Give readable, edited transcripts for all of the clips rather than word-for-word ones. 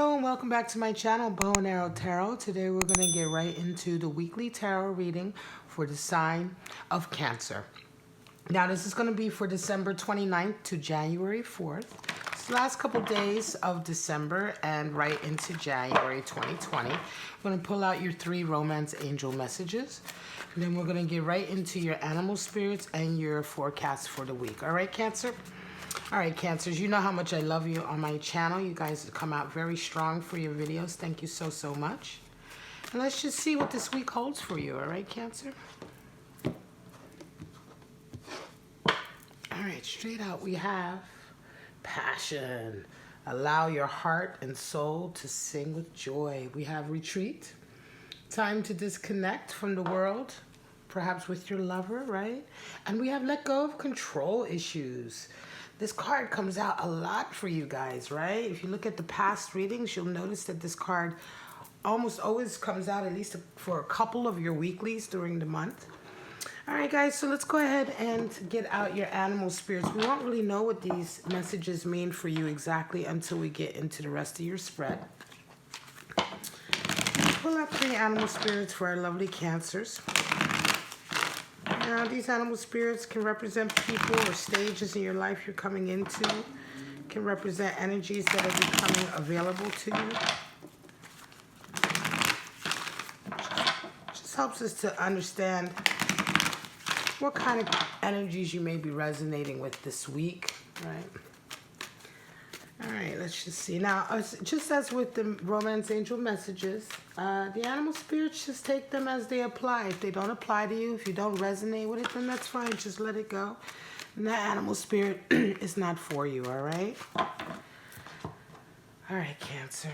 Hello and welcome back to my channel, Bow and Arrow Tarot. Today we're going to get right into the weekly tarot reading for the sign of Cancer. Now this is going to be for December 29th to January 4th. It's the last couple days of December and right into January 2020. I'm going to pull out your 3 romance angel messages. And then we're going to get right into your animal spirits and your forecast for the week. All right, Cancer? All right, Cancers, you know how much I love you on my channel. You guys come out very strong for your videos. Thank you so, so much. And let's just see what this week holds for you. All right, Cancer? All right, straight out we have passion. Allow your heart and soul to sing with joy. We have retreat. Time to disconnect from the world, perhaps with your lover, right? And we have let go of control issues. This card comes out a lot for you guys, right? If you look at the past readings, you'll notice that this card almost always comes out at least for a couple of your weeklies during the month. All right, guys, so let's go ahead and get out your animal spirits. We won't really know what these messages mean for you exactly until we get into the rest of your spread. Pull out 3 animal spirits for our lovely Cancers. Now, these animal spirits can represent people or stages in your life you're coming into. Can represent energies that are becoming available to you. Just helps us to understand what kind of energies you may be resonating with this week, right? All right, let's just see. Now, just as with the romance angel messages, the animal spirits, just take them as they apply. If they don't apply to you, if you don't resonate with it, then that's fine. Just let it go. And that animal spirit is not for you, all right? All right, Cancer.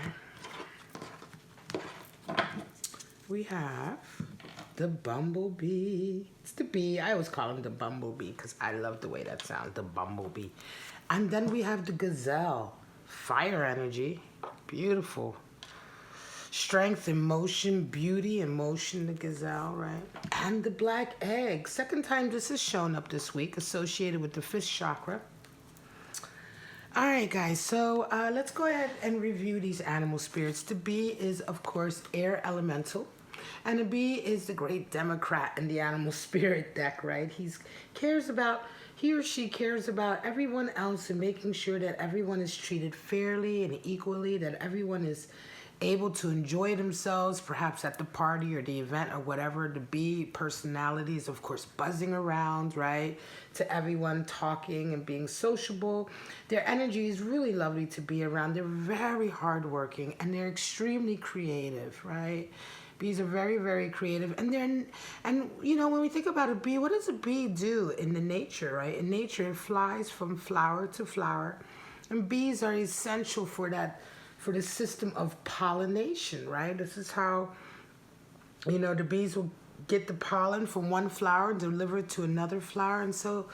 We have the bumblebee. It's the bee. I always call him the bumblebee because I love the way that sounds, the bumblebee. And then we have the gazelle. Fire energy. Beautiful. Strength, emotion, beauty, emotion, the gazelle, right? And the black egg. Second time this has shown up this week, associated with the 5th chakra. All right, guys, so let's go ahead and review these animal spirits. The bee is, of course, air elemental. And the bee is the great Democrat in the animal spirit deck, right? He or she cares about everyone else and making sure that everyone is treated fairly and equally, that everyone is able to enjoy themselves, perhaps at the party or the event or whatever. The bee personality is, of course, buzzing around, right? To everyone, talking and being sociable. Their energy is really lovely to be around. They're very hardworking and they're extremely creative, right? Bees are very, very creative. And you know, when we think about a bee, what does a bee do in the nature, right? In nature, it flies from flower to flower. And bees are essential for the system of pollination, right? This is how, you know, the bees will get the pollen from one flower and deliver it to another flower. And so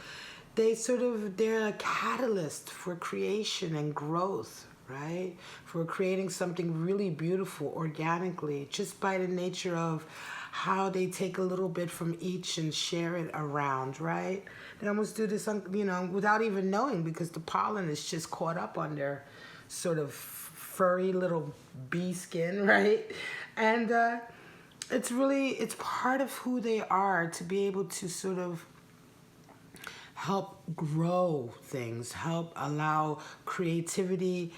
they're a catalyst for creation and growth, right? For creating something really beautiful organically, just by the nature of how they take a little bit from each and share it around, right? They almost do this, you know, without even knowing, because the pollen is just caught up on their sort of furry little bee skin, right? And it's part of who they are to be able to sort of help grow things, help allow creativity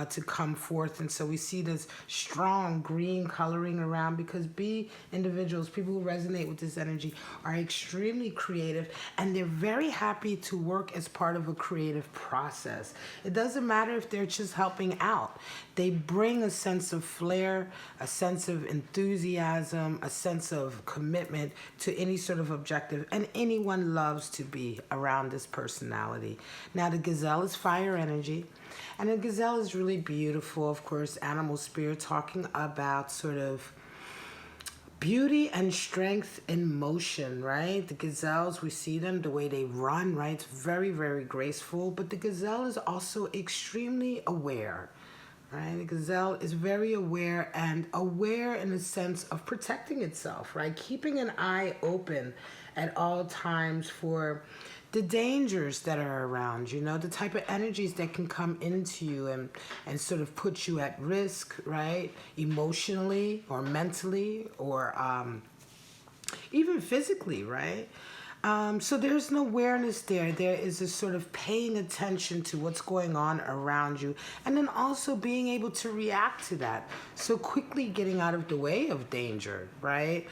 to come forth. And so we see this strong green coloring around, because bee individuals, people who resonate with this energy, are extremely creative, and they're very happy to work as part of a creative process. It doesn't matter if they're just helping out. They bring a sense of flair, a sense of enthusiasm, a sense of commitment to any sort of objective, and anyone loves to be around this personality. Now, the gazelle is fire energy, and the gazelle is really beautiful, of course, animal spirit, talking about sort of beauty and strength in motion, right? The gazelles, we see them, the way they run, right? It's very, very graceful, but the gazelle is also extremely aware, right? The gazelle is very aware, and aware in the sense of protecting itself, right? Keeping an eye open at all times for the dangers that are around, you know, the type of energies that can come into you and sort of put you at risk, right? Emotionally or mentally or even physically, right? So there's an awareness there. There is a sort of paying attention to what's going on around you, and then also being able to react to that. So quickly getting out of the way of danger, right?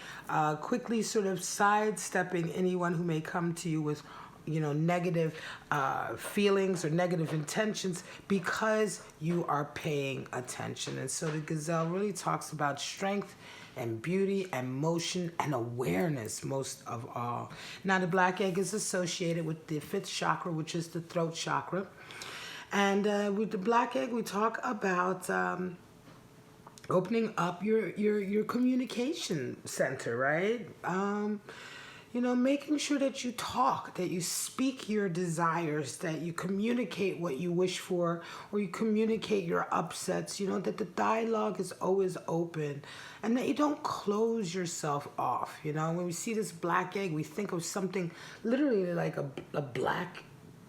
Quickly sort of sidestepping anyone who may come to you with, you know, negative feelings or negative intentions because you are paying attention. And so the gazelle really talks about strength and beauty and motion and awareness most of all. Now the black egg is associated with the 5th chakra, which is the throat chakra. And with the black egg, we talk about opening up your communication center, right? You know, making sure that you talk, that you speak your desires, that you communicate what you wish for, or you communicate your upsets, you know, that the dialogue is always open and that you don't close yourself off. You know, when we see this black egg, we think of something literally like a black,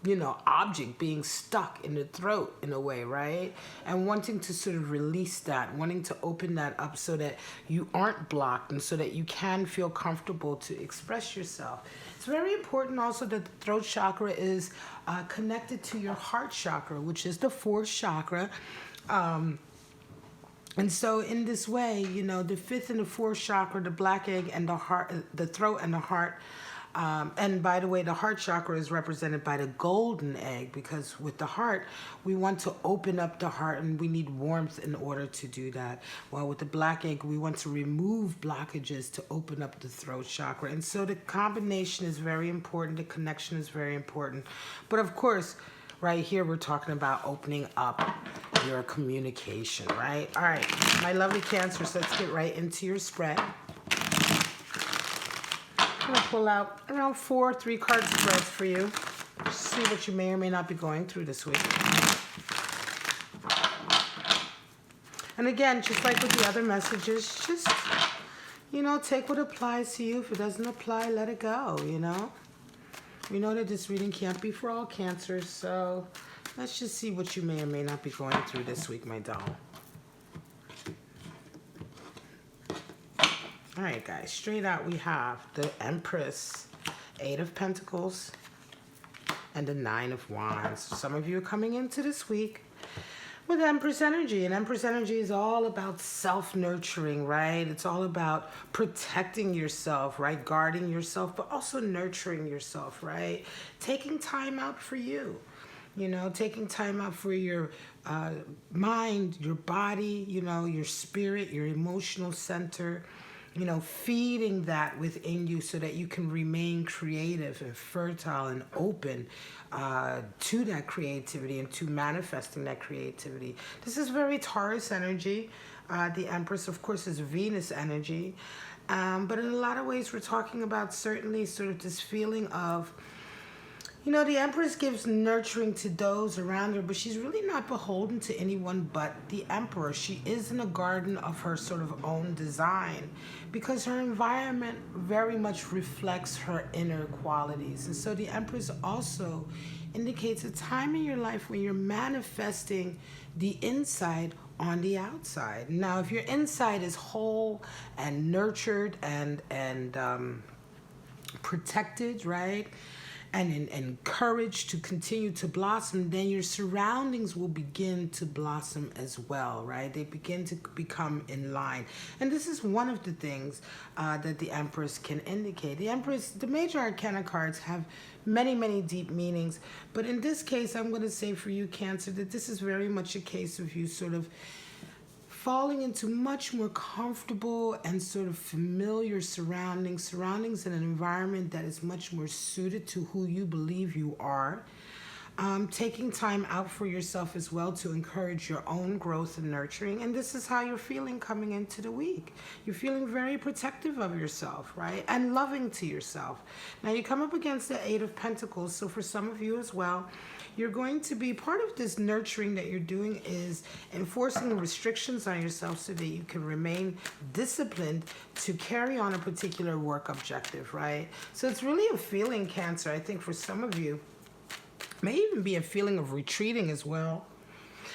you know, object being stuck in the throat in a way, right? And wanting to sort of release that, wanting to open that up so that you aren't blocked and so that you can feel comfortable to express yourself. It's very important also that the throat chakra is connected to your heart chakra, which is the 4th chakra. And so in this way, you know, the 5th and the 4th chakra, the black egg and the heart, the throat and the heart. And by the way, the heart chakra is represented by the golden egg, because with the heart, we want to open up the heart and we need warmth in order to do that. While with the black egg, we want to remove blockages to open up the throat chakra. And so the combination is very important. The connection is very important. But of course, right here, we're talking about opening up your communication, right? All right, my lovely Cancers, let's get right into your spread. I'm going to pull out around 4 3-card spreads for you. Just see what you may or may not be going through this week. And again, just like with the other messages, just, you know, take what applies to you. If it doesn't apply, let it go, you know. We know that this reading can't be for all Cancers, so let's just see what you may or may not be going through this week, my doll. All right, guys, straight out we have the Empress, 8 of Pentacles, and the 9 of Wands. Some of you are coming into this week with Empress energy, and Empress energy is all about self-nurturing, right? It's all about protecting yourself, right? Guarding yourself, but also nurturing yourself, right? Taking time out for you. You know, taking time out for your mind, your body, you know, your spirit, your emotional center. You know, feeding that within you so that you can remain creative and fertile and open to that creativity and to manifesting that creativity. This is very Taurus energy. The Empress, of course, is Venus energy. But in a lot of ways, we're talking about certainly sort of this feeling of, you know, the Empress gives nurturing to those around her, but she's really not beholden to anyone but the Emperor. She is in a garden of her sort of own design because her environment very much reflects her inner qualities. And so the Empress also indicates a time in your life when you're manifesting the inside on the outside. Now, if your inside is whole and nurtured and protected, right? And encouraged to continue to blossom, then your surroundings will begin to blossom as well, right? They begin to become in line. And this is one of the things that the Empress can indicate. The Empress, the major arcana cards have many, many deep meanings. But in this case, I'm going to say for you, Cancer, that this is very much a case of you sort of falling into much more comfortable and sort of familiar surroundings in an environment that is much more suited to who you believe you are. taking time out for yourself as well to encourage your own growth and nurturing. And this is how you're feeling coming into the week. You're feeling very protective of yourself, right? And loving to yourself. Now you come up against the Eight of Pentacles. So for some of you as well, you're going to be part of this nurturing that you're doing is enforcing restrictions on yourself so that you can remain disciplined to carry on a particular work objective, right? So it's really a feeling, Cancer. I think for some of you, may even be a feeling of retreating as well.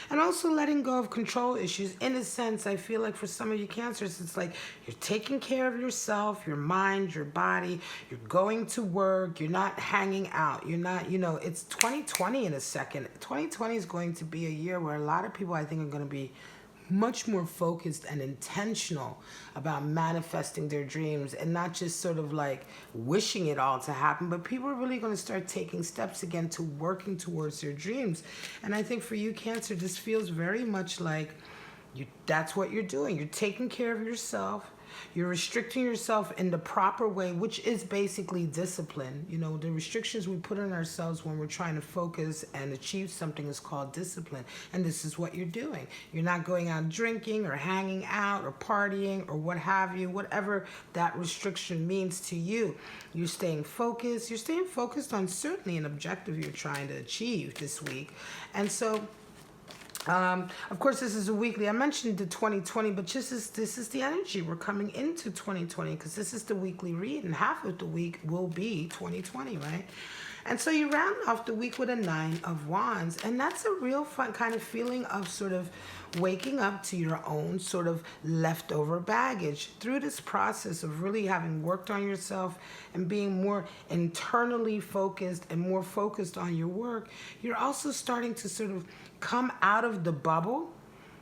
And also letting go of control issues. In a sense, I feel like for some of you Cancers, it's like you're taking care of yourself, your mind, your body. You're going to work. You're not hanging out. You're not, it's 2020 in a second. 2020 is going to be a year where a lot of people, I think, are going to be much more focused and intentional about manifesting their dreams and not just sort of like wishing it all to happen, but people are really going to start taking steps again to working towards their dreams. And I think for you, Cancer, this feels very much like that's what you're doing. You're taking care of yourself. You're restricting yourself in the proper way, which is basically discipline. The restrictions we put on ourselves when we're trying to focus and achieve something is called discipline. And this is what you're doing. You're not going out drinking or hanging out or partying or what have you, whatever that restriction means to you. You're staying focused. You're staying focused on certainly an objective you're trying to achieve this week. And so of course, this is a weekly. I mentioned the 2020, but this is the energy. We're coming into 2020 because this is the weekly read, and half of the week will be 2020, right? And so you round off the week with a 9 of Wands, and that's a real fun kind of feeling of sort of waking up to your own sort of leftover baggage through this process of really having worked on yourself and being more internally focused and more focused on your work. You're also starting to sort of come out of the bubble.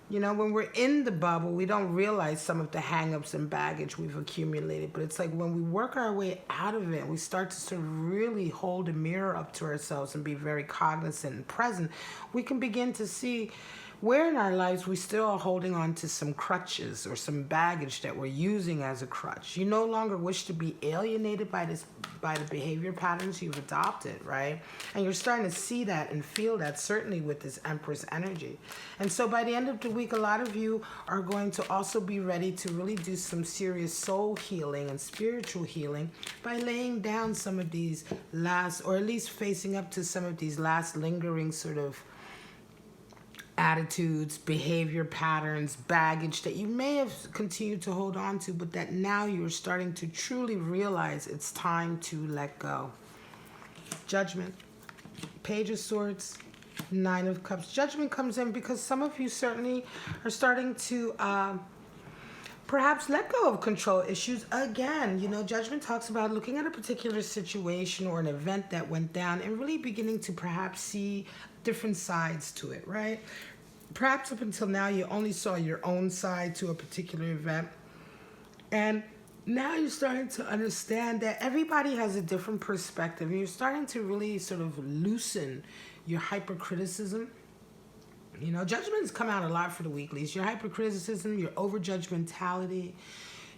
When we're in the bubble, we don't realize some of the hang-ups and baggage we've accumulated. But it's like when we work our way out of it, we start to sort of really hold a mirror up to ourselves and be very cognizant and present, we can begin to see where in our lives we still are holding on to some crutches or some baggage that we're using as a crutch. You no longer wish to be alienated by the behavior patterns you've adopted, right? And you're starting to see that and feel that certainly with this Empress energy. And so by the end of the week, a lot of you are going to also be ready to really do some serious soul healing and spiritual healing by laying down some of these last, or at least facing up to some of these last lingering sort of attitudes, behavior patterns, baggage that you may have continued to hold on to, but that now you're starting to truly realize it's time to let go. Judgment, Page of Swords, 9 of Cups. Judgment comes in because some of you certainly are starting to perhaps let go of control issues again. Judgment talks about looking at a particular situation or an event that went down and really beginning to perhaps see different sides to it, right? Perhaps up until now you only saw your own side to a particular event, and now you're starting to understand that everybody has a different perspective, and you're starting to really sort of loosen your hypercriticism. Judgments come out a lot for the weeklies. Your hypercriticism, your overjudgmentality.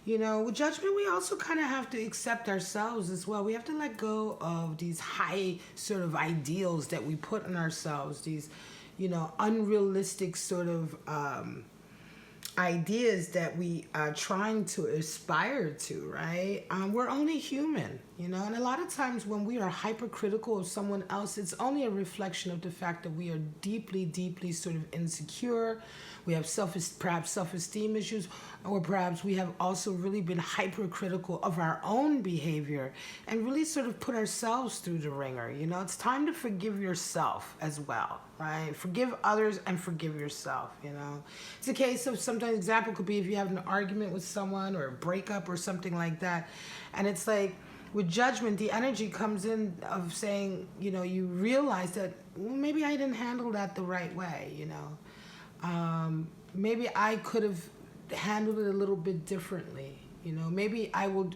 With judgment, we also kind of have to accept ourselves as well. We have to let go of these high sort of ideals that we put on ourselves, these, unrealistic sort of ideas that we are trying to aspire to, right? We're only human, and a lot of times when we are hypercritical of someone else, it's only a reflection of the fact that we are deeply, deeply sort of insecure. We have perhaps self-esteem issues, or perhaps we have also really been hypercritical of our own behavior and really sort of put ourselves through the ringer. It's time to forgive yourself as well, right? Forgive others and forgive yourself, It's a case of, sometimes example could be if you have an argument with someone or a breakup or something like that. And it's like, with judgment, the energy comes in of saying, you realize that, well, maybe I didn't handle that the right way, maybe I could have handled it a little bit differently, You know, maybe I will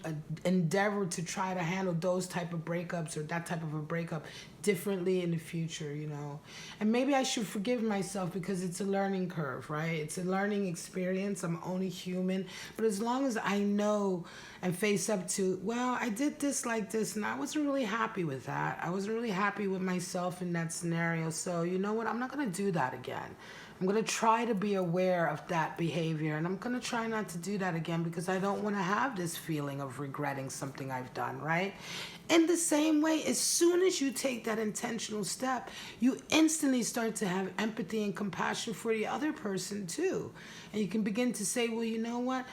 endeavor to try to handle those type of breakups or that type of a breakup differently in the future, you know. And maybe I should forgive myself because it's a learning curve, right? It's a learning experience. I'm only human. But as long as I know and face up to, well, I did this like this and I wasn't really happy with that. I wasn't really happy with myself in that scenario. So, you know what? I'm not going to do that again. I'm going to try to be aware of that behavior, and I'm going to try not to do that again because I don't want to have this feeling of regretting something I've done, right? In the same way, as soon as you take that intentional step, you instantly start to have empathy and compassion for the other person too. And you can begin to say, well, you know what?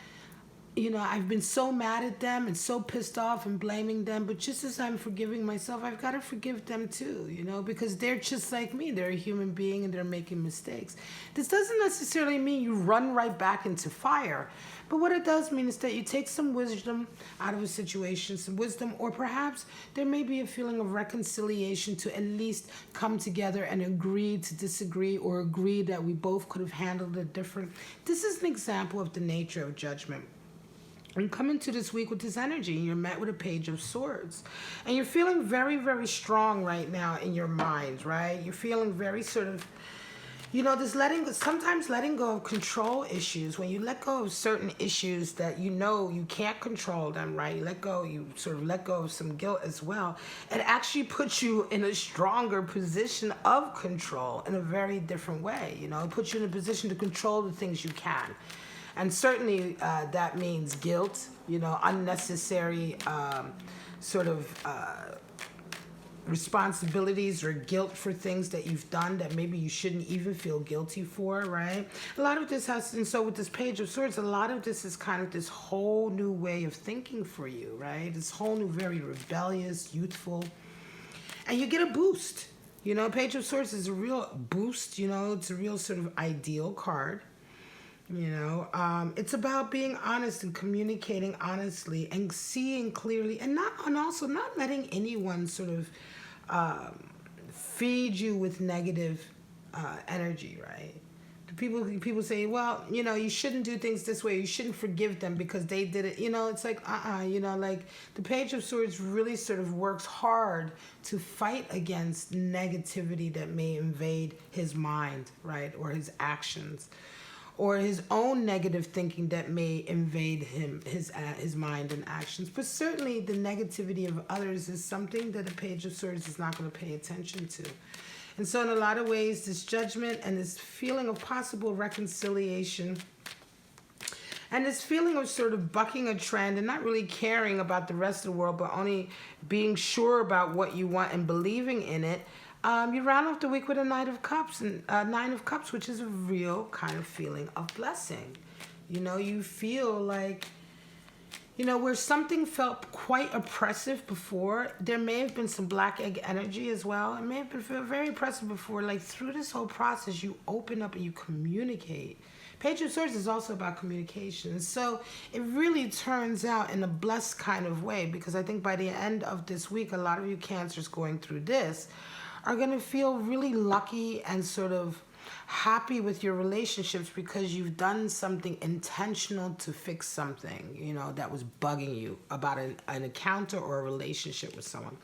You know, I've been so mad at them and so pissed off and blaming them, but just as I'm forgiving myself, I've got to forgive them too, you know, because they're just like me. They're a human being and they're making mistakes. This doesn't necessarily mean you run right back into fire, but what it does mean is that you take some wisdom out of a situation, some wisdom, or perhaps there may be a feeling of reconciliation to at least come together and agree to disagree or agree that we both could have handled it different. This is an example of the nature of judgment. And come into this week with this energy, and you're met with a Page of Swords. And you're feeling very, very strong right now in your mind, right? You're feeling very sort of, you know, this sometimes letting go of control issues. When you let go of certain issues that you know you can't control them, right? You sort of let go of some guilt as well. It actually puts you in a stronger position of control in a very different way. You know, it puts you in a position to control the things you can. And certainly that means guilt, you know, unnecessary responsibilities or guilt for things that you've done that maybe you shouldn't even feel guilty for, right? A lot of this and so with this Page of Swords, a lot of this is kind of this whole new way of thinking for you, right? This whole new, very rebellious, youthful, and you get a boost. You know, Page of Swords is a real boost, you know, it's a real sort of ideal card. You know, it's about being honest and communicating honestly and seeing clearly, and also not letting anyone sort of feed you with negative energy, right? People say, well, you know, you shouldn't do things this way. You shouldn't forgive them because they did it. You know, it's like, you know, like the Page of Swords really sort of works hard to fight against negativity that may invade his mind, right, or his actions, or his own negative thinking that may invade his mind and actions. But certainly the negativity of others is something that a Page of Swords is not going to pay attention to. And so in a lot of ways, this judgment and this feeling of possible reconciliation and this feeling of sort of bucking a trend and not really caring about the rest of the world, but only being sure about what you want and believing in it, you round off the week with a Nine of Cups, which is a real kind of feeling of blessing. You know, you feel like, you know, where something felt quite oppressive before, there may have been some black egg energy as well. It may have been very oppressive before. Like through this whole process, you open up and you communicate. Page of Swords is also about communication. So it really turns out in a blessed kind of way, because I think by the end of this week, a lot of you Cancers going through this are going to feel really lucky and sort of happy with your relationships because you've done something intentional to fix something, you know, that was bugging you about an encounter or a relationship with someone.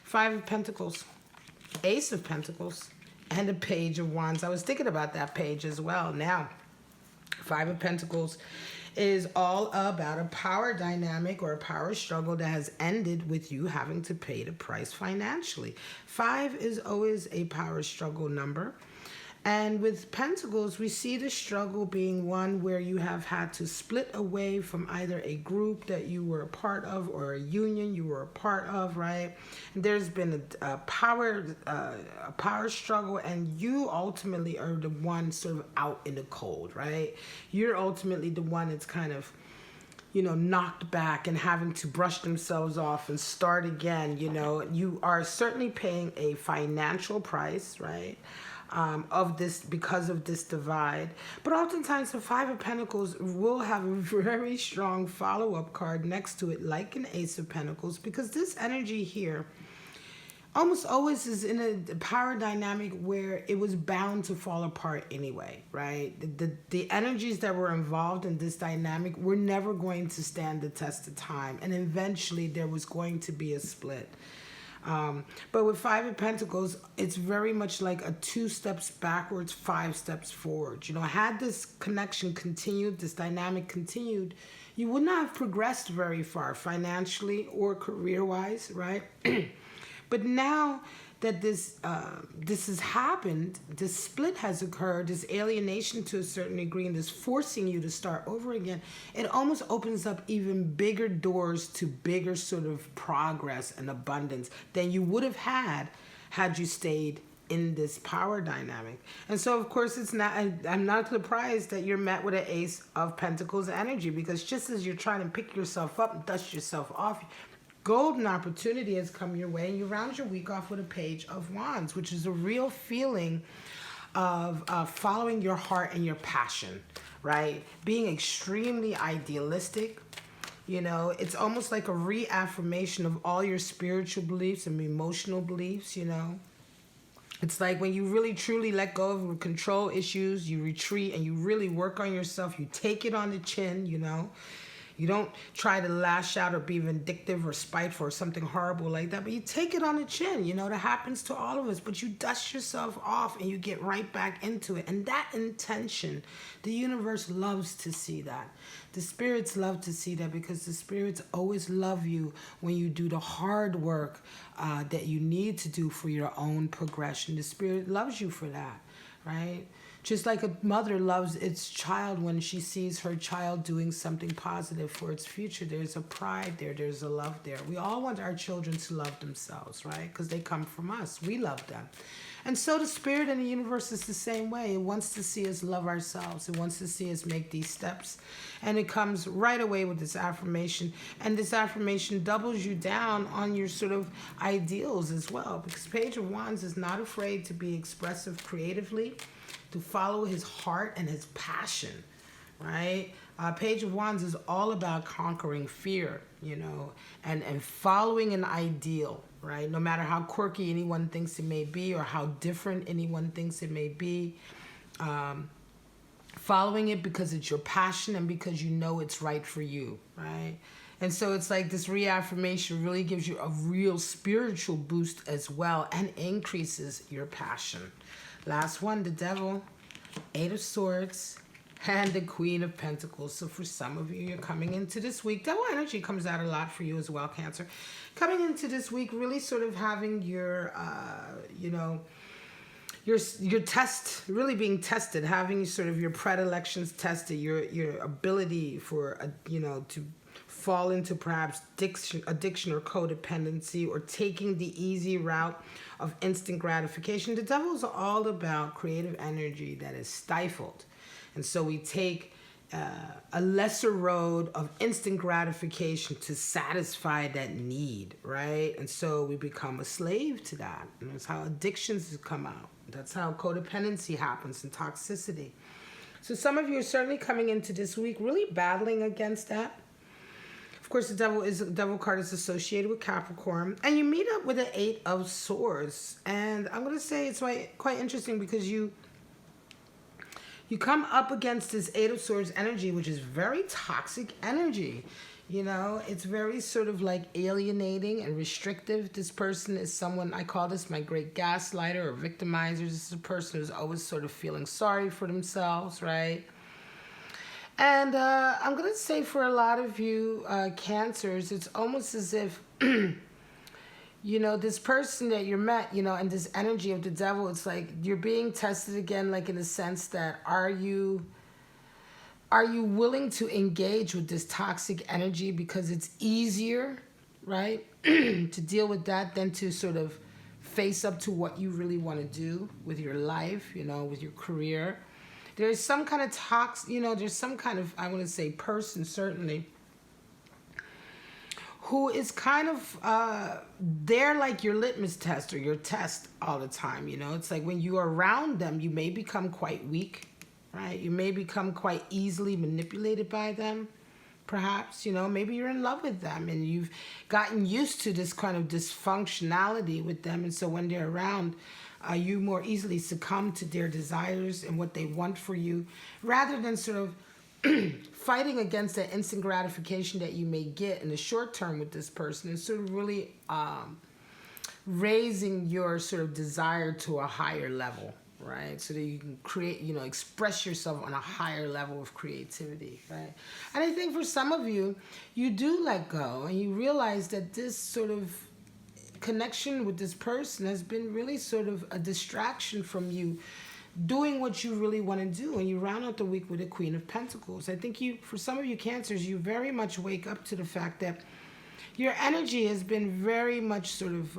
5 of Pentacles, Ace of Pentacles, and a Page of Wands. I was thinking about that page as well. Now, 5 of Pentacles is all about a power dynamic or a power struggle that has ended with you having to pay the price financially. 5 is always a power struggle number. And with Pentacles, we see the struggle being one where you have had to split away from either a group that you were a part of or a union you were a part of, right? And there's been a power struggle, and you ultimately are the one sort of out in the cold, right? You're ultimately the one that's kind of, you know, knocked back and having to brush themselves off and start again. You know, you are certainly paying a financial price, right? Of this, because of this divide. But oftentimes the 5 of Pentacles will have a very strong follow-up card next to it, like an Ace of Pentacles, because this energy here almost always is in a power dynamic where it was bound to fall apart anyway, right? The energies that were involved in this dynamic were never going to stand the test of time, and eventually there was going to be a split. But with Five of Pentacles, it's very much like a 2 steps backwards, 5 steps forward. You know, had this connection continued, this dynamic continued, you would not have progressed very far financially or career-wise, right? But now that this has happened, this split has occurred, this alienation to a certain degree, and this forcing you to start over again, it almost opens up even bigger doors to bigger sort of progress and abundance than you would have had you stayed in this power dynamic. And so, of course, it's not, I'm not surprised that you're met with an Ace of Pentacles energy, because just as you're trying to pick yourself up and dust yourself off, golden opportunity has come your way, and you round your week off with a Page of Wands, which is a real feeling of following your heart and your passion, right? Being extremely idealistic. You know, it's almost like a reaffirmation of all your spiritual beliefs and emotional beliefs, you know. It's like when you really truly let go of control issues, you retreat and you really work on yourself. You take it on the chin, you know. You don't try to lash out or be vindictive or spiteful or something horrible like that, but you take it on the chin. You know, that happens to all of us, but you dust yourself off and you get right back into it. And that intention, the universe loves to see that. The spirits love to see that, because the spirits always love you when you do the hard work that you need to do for your own progression. The spirit loves you for that, right? Just like a mother loves its child when she sees her child doing something positive for its future. There's a pride there. There's a love there. We all want our children to love themselves, right? Because they come from us. We love them. And so the spirit and the universe is the same way. It wants to see us love ourselves. It wants to see us make these steps. And it comes right away with this affirmation. And this affirmation doubles you down on your sort of ideals as well. Because Page of Wands is not afraid to be expressive creatively, to follow his heart and his passion, right? Page of Wands is all about conquering fear, you know, and following an ideal, right? No matter how quirky anyone thinks it may be or how different anyone thinks it may be, following it because it's your passion and because you know it's right for you, right? And so it's like this reaffirmation really gives you a real spiritual boost as well and increases your passion. Last one, the Devil, 8 of Swords, and the Queen of Pentacles. So for some of you, you're coming into this week. Devil energy comes out a lot for you as well, Cancer. Coming into this week, really sort of having your, you know, your test really being tested, having sort of your predilections tested, your ability for, you know, to fall into perhaps addiction or codependency, or taking the easy route of instant gratification. The Devil is all about creative energy that is stifled. And so we take a lesser road of instant gratification to satisfy that need, right? And so we become a slave to that. And that's how addictions come out. That's how codependency happens and toxicity. So some of you are certainly coming into this week really battling against that. Of course, the Devil card is associated with Capricorn, and you meet up with the 8 of Swords. And I'm going to say it's quite interesting, because you come up against this 8 of Swords energy, which is very toxic energy. You know, it's very sort of like alienating and restrictive. This person is someone, I call this my great gaslighter or victimizer. This is a person who's always sort of feeling sorry for themselves, right? And I'm going to say for a lot of you Cancers, it's almost as if, you know, this person that you're met, you know, and this energy of the Devil, it's like you're being tested again, like in the sense that are you willing to engage with this toxic energy because it's easier, right, to deal with that than to sort of face up to what you really want to do with your life, you know, with your career. There's some kind of you know, there's some kind of, I want to say, person, certainly, who is kind of, they're like your litmus test or your test all the time, you know. It's like when you are around them, you may become quite weak, right? You may become quite easily manipulated by them, perhaps, you know, maybe you're in love with them and you've gotten used to this kind of dysfunctionality with them. And so when they're around, you more easily succumb to their desires and what they want for you, rather than sort of fighting against that instant gratification that you may get in the short term with this person, and sort of really raising your sort of desire to a higher level, right? So that you can create, you know, express yourself on a higher level of creativity, right? And I think for some of you, you do let go and you realize that this sort of connection with this person has been really sort of a distraction from you doing what you really want to do. And you round out the week with a Queen of Pentacles. I think you, for some of you Cancers, you very much wake up to the fact that your energy has been very much sort of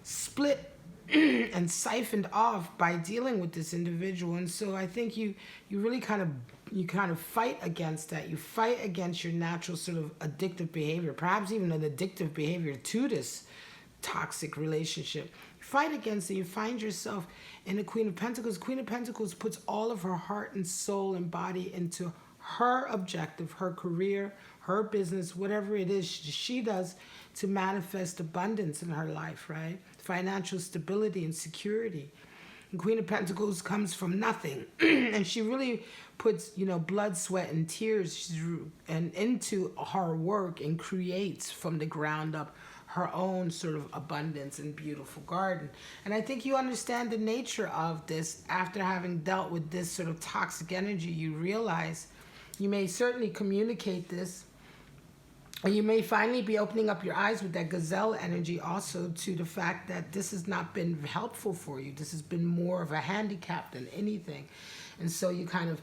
split and siphoned off by dealing with this individual. And so I think you really kind of fight against that. You fight against your natural sort of addictive behavior, perhaps even an addictive behavior to this toxic relationship. You fight against it. You find yourself in the Queen of Pentacles. Queen of Pentacles puts all of her heart and soul and body into her objective, her career, her business, whatever it is she does to manifest abundance in her life, right? Financial stability and security. And Queen of Pentacles comes from nothing. And she really puts, you know, blood, sweat, and tears and into her work and creates from the ground up her own sort of abundance and beautiful garden. And I think you understand the nature of this after having dealt with this sort of toxic energy. You realize you may certainly communicate this, and you may finally be opening up your eyes with that gazelle energy also to the fact that this has not been helpful for you. This has been more of a handicap than anything. And so you kind of,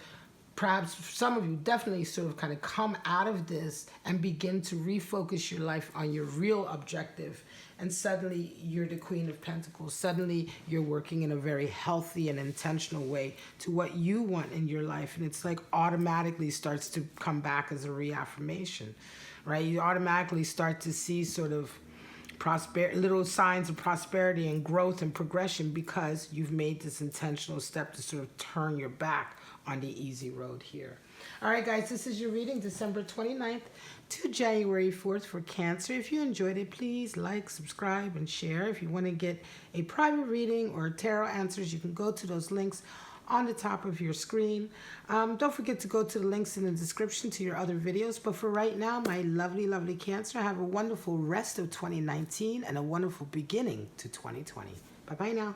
perhaps some of you definitely sort of kind of come out of this and begin to refocus your life on your real objective. And suddenly you're the Queen of Pentacles. Suddenly you're working in a very healthy and intentional way to what you want in your life. And it's like automatically starts to come back as a reaffirmation, right? You automatically start to see sort of little signs of prosperity and growth and progression because you've made this intentional step to sort of turn your back on the easy road here. All right, guys, this is your reading, December 29th to January 4th for Cancer. If you enjoyed it, please like, subscribe, and share. If you want to get a private reading or tarot answers, you can go to those links on the top of your screen. Don't forget to go to the links in the description to your other videos. But for right now, my lovely, lovely Cancer, have a wonderful rest of 2019 and a wonderful beginning to 2020. Bye-bye now.